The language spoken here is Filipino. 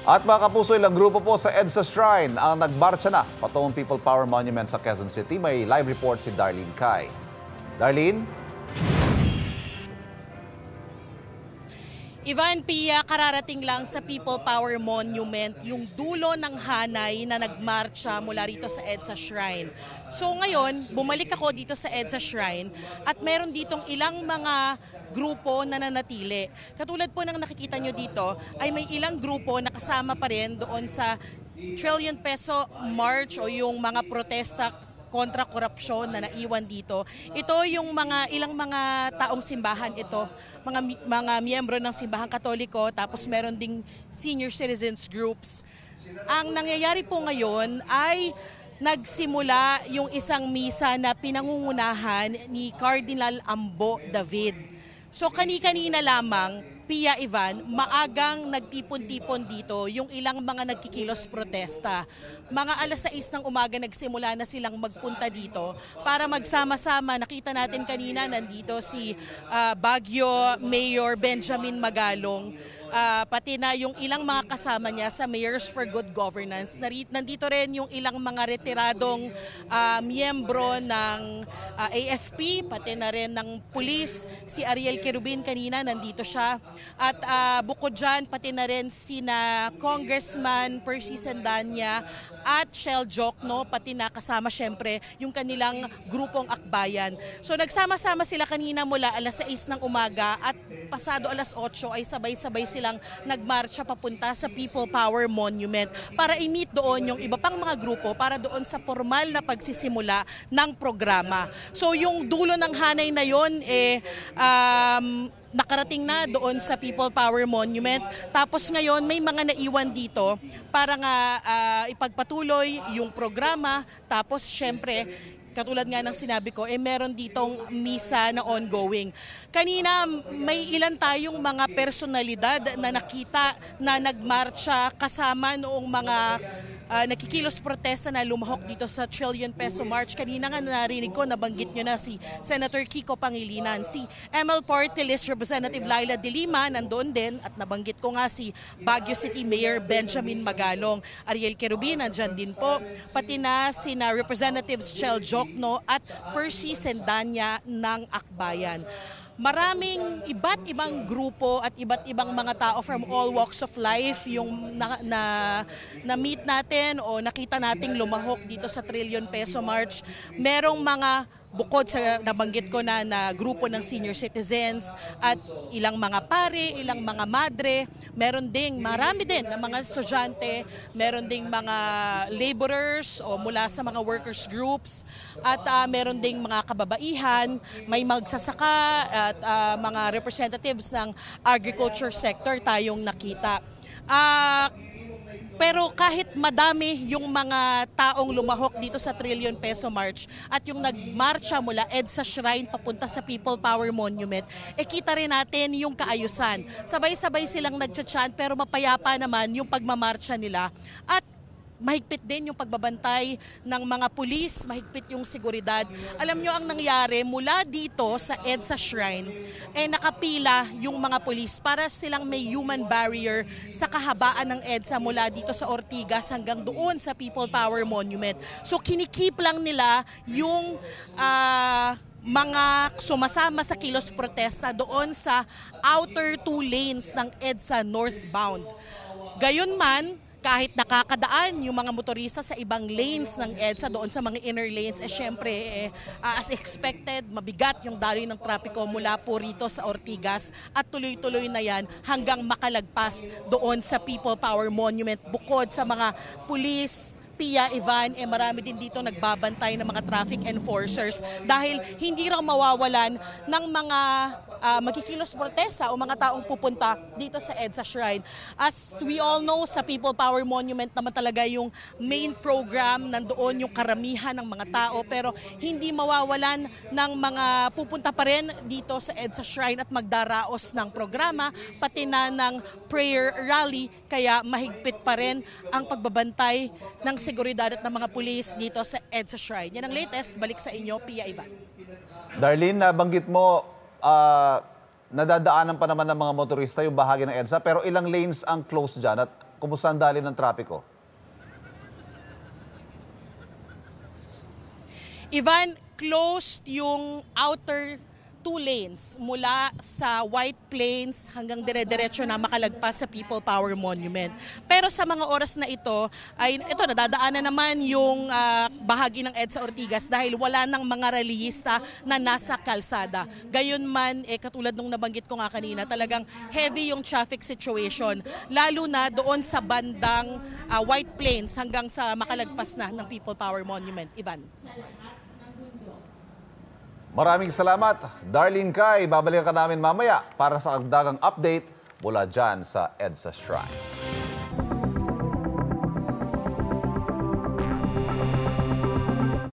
At mga kapuso, ilang grupo po sa EDSA Shrine ang nagmarcha na patungong People Power Monument sa Quezon City. May live report si Darlene Kai. Darlene? Ivan, Pia, kararating lang sa People Power Monument yung dulo ng hanay na nagmarcha mula rito sa EDSA Shrine. So ngayon, bumalik ako dito sa EDSA Shrine at meron ditong ilang mga grupo na nanatili. Katulad po ng nakikita nyo dito ay may ilang grupo na kasama pa rin doon sa trillion peso march o yung mga protesta kontra korupsyon na naiwan dito. Ito yung ilang mga taong simbahan ito, mga miyembro ng simbahang Katoliko, tapos meron ding senior citizens groups. Ang nangyayari po ngayon ay nagsimula yung isang misa na pinangungunahan ni Cardinal Ambo David. So kani-kanina lamang, Pia, Ivan, maagang nagtipon-tipon dito yung ilang mga nagkikilos protesta. Mga alas 6 ng umaga nagsimula na silang magpunta dito para magsama-sama. Nakita natin kanina nandito si Baguio Mayor Benjamin Magalong. Pati na yung ilang mga kasama niya sa Mayors for Good Governance. Nandito rin yung ilang mga retiradong miyembro ng AFP, pati na rin ng pulis. Si Ariel Querubin kanina nandito siya. At bukod dyan, pati na rin sina Congressman Percy Sandanya at Shell Jokno, pati na kasama syempre yung kanilang grupong akbayan. So nagsama-sama sila kanina mula alas 6 ng umaga at pasado alas 8 ay sabay-sabay silang nagmarcha papunta sa People Power Monument para i-meet doon yung iba pang mga grupo para doon sa formal na pagsisimula ng programa. So yung dulo ng hanay na yon nakarating na doon sa People Power Monument. Tapos ngayon may mga naiwan dito para nga ipagpatuloy yung programa. Tapos syempre, katulad nga ng sinabi ko, meron ditong misa na ongoing. Kanina may ilan tayong mga personalidad na nakita na nagmarcha kasama noong mga nakikilos protesta na lumahok dito sa Trillion Peso March. Kanina nga narinig ko, nabanggit nyo na si Senator Kiko Pangilinan. Si ML Party List Representative Laila De Lima nandoon din at nabanggit ko nga si Baguio City Mayor Benjamin Magalong. Ariel Querubin nandyan din po. Pati na sina Representatives Shell Jokno at Percy Sandanya ng Akbayan. Maraming iba't ibang grupo at iba't ibang mga tao from all walks of life yung na-meet natin o nakita nating lumahok dito sa Trillion Peso March. Merong mga bukod sa nabanggit ko na grupo ng senior citizens at ilang mga pare, ilang mga madre, marami din na mga estudyante, meron ding mga laborers o mula sa mga workers groups at meron ding mga kababaihan, may magsasaka at mga representatives ng agriculture sector tayong nakita. Pero kahit madami yung mga taong lumahok dito sa Trillion Peso March at yung nagmarcha mula EDSA Shrine papunta sa People Power Monument, kita rin natin yung kaayusan. Sabay-sabay silang nagchat-chant pero mapayapa naman yung pagmamarcha nila. At mahigpit din yung pagbabantay ng mga pulis, mahigpit yung seguridad. Alam nyo ang nangyari mula dito sa EDSA Shrine, nakapila yung mga pulis para silang may human barrier sa kahabaan ng EDSA mula dito sa Ortigas hanggang doon sa People Power Monument. So kinikip lang nila yung mga sumasama sa kilos protesta doon sa outer 2 lanes ng EDSA northbound. Gayunman, kahit nakakadaan yung mga motorista sa ibang lanes ng EDSA doon sa mga inner lanes, syempre as expected, mabigat yung daloy ng trapiko mula po rito sa Ortigas at tuloy-tuloy na yan hanggang makalagpas doon sa People Power Monument. Bukod sa mga pulis, Pia, Ivan, marami din dito nagbabantay ng mga traffic enforcers dahil hindi raw mawawalan ng mga magkikilos protesta o mga taong pupunta dito sa EDSA Shrine. As we all know, sa People Power Monument naman talaga yung main program, nandoon yung karamihan ng mga tao, pero hindi mawawalan ng mga pupunta pa rin dito sa EDSA Shrine at magdaraos ng programa, pati na ng prayer rally, kaya mahigpit pa rin ang pagbabantay ng seguridad at ng mga pulis dito sa EDSA Shrine. Yan ang latest. Balik sa inyo, Pia, Ivan. Darlene, nabanggit mo, nadadaanan pa naman ng mga motorista yung bahagi ng EDSA, pero ilang lanes ang close dyan at kumusta ang daloy ng trapiko? Ivan, closed yung outer 2 lanes mula sa White Plains hanggang dire-diretso na makalagpas sa People Power Monument. Pero sa mga oras na ito, ay ito nadadaanan naman yung bahagi ng EDSA Ortigas dahil wala nang mga rallyista na nasa kalsada. Gayunman, katulad nung nabanggit ko nga kanina, talagang heavy yung traffic situation, lalo na doon sa bandang White Plains hanggang sa makalagpas na ng People Power Monument. Ivan. Maraming salamat, Darlene Cai. Babalikan ka namin mamaya para sa agdagang update mula dyan sa EDSA Shrine.